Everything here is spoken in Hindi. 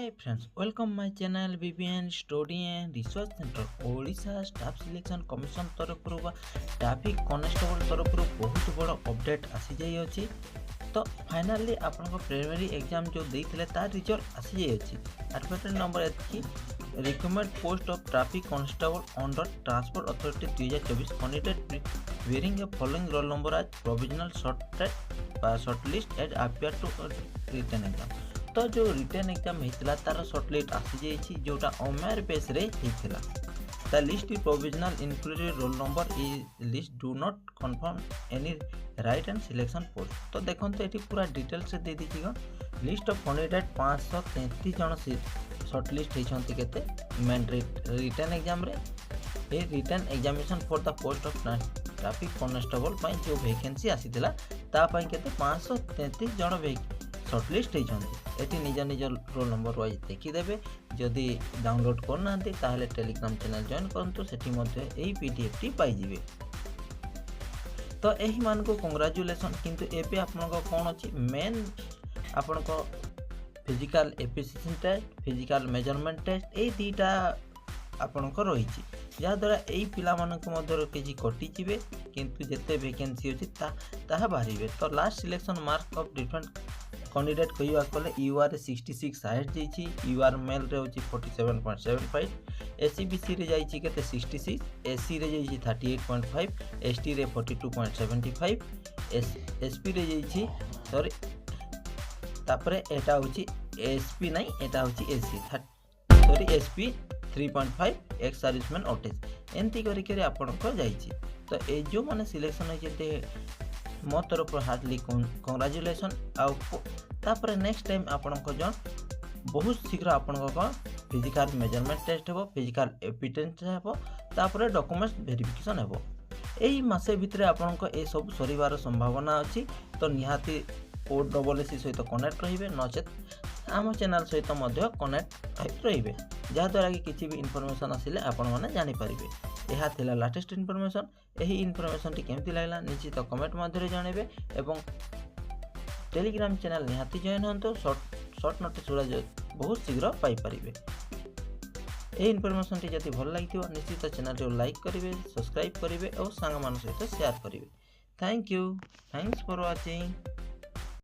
Hi friends, welcome my channel BBN Study and Research Center. Odisha staff selection commission तरफ ट्रैफिक कॉन्स्टेबल तरफ बहुत बड़ अपडेट आसी जाई अछि। तो फाइनली आपन प्रिलिमिनरी एग्जाम जो देइथिले तार रिजल्ट आसी जाई अछि। एडमिट नंबर एतकी recommend post of traffic constable under transport authority 2024 candidate wearing a following roll number as provisional shortlist as appear to written exam. तो जो रिटन एग्जाम होता तार शॉर्टलिस्ट आसी जाइए जोटा ओमेर बेस रे होता। The list provisional included roll number is list do not confirm any right and selection post. तो देखो ये पूरा डिटेल से दे दीजिएगा। लिस्ट ऑफ कैंडिडेट 533 जन शॉर्टलिस्ट होती केते मेन रिटन एग्जाम रे। A written examination for the post of traffic constable जो वैकेंसी आसीथिला ता पई केते 533 जन शॉर्टलिस्ट होती। निज निज रोल नंबर वाइज देखीदेवे। जदि डाउनलोड करना ताहले टेलीग्राम चैनल जॉइन करंतु सेठी मध्ये एही पीडीएफ टी पाइजिवे। तो एही मान को कांग्रेचुलेशन। किंतु एबे आपनको कोन अछि मेन आपनको physical efficiency test physical measurement test ए दीटा आपनको रहिछि जा द्वारा एही पिला मानक मध्य किछि कटि जिवे किंतु जते वैकेंसी अछि ताहा बाहरिबे। तो last selection mark of different candidate कहवा कले यूआर 66 हाइट जाइछि। यूआर मेल रे होछि 47.75, एससी बीसी रे जाइछि केते 66, एससी रे जाइछि 38.5, एसटी रे 42.75, एसपी रे जाइछि सॉरी तापरे एटा होछि एसपी नै एटा होछि SC sorry SP 3.5 ex serviceman ओटेज एंती करी के आपन को जाइछि। तो ए जो माने सिलेक्शन होइछते मो तरफ हार्डली कंग्रेचुलेशन। आउे नेक्स्ट टाइम आपण जन बहुत शीघ्र आपण फिजिकल मेजरमेंट टेस्ट हो फिजिकल एविडेंस हो तापर डॉक्यूमेंट्स वेरिफिकेशन हो। यही मासे भितर आपण ए सब सरीबार संभावना अच्छी। तो निहाती OSSC सहित कनेक्ट रहिबे नचेत आम चैनल सहित मध्य कनेक्ट रहिबे जहाद्वारा कि किसी भी इनफॉरमेशन आसिले आपण माने जानि परिबे। यह थिला लेटेस्ट इनफॉरमेशन। यही इनफॉरमेशन टी केमती लागला निश्चित कमेंट माध्यम जानबे एवं टेलीग्राम चैनल निहाती जॉइन हंतो शॉर्ट नोटिस बहुत शीघ्र पाई परिबे। ए इनफॉरमेशन टी जति भल लागिथिबो निश्चित चैनल टी लाइक करिवे सब्सक्राइब करिवे और सांग मान सहित शेयर करिवे। Thank you. Thanks for watching.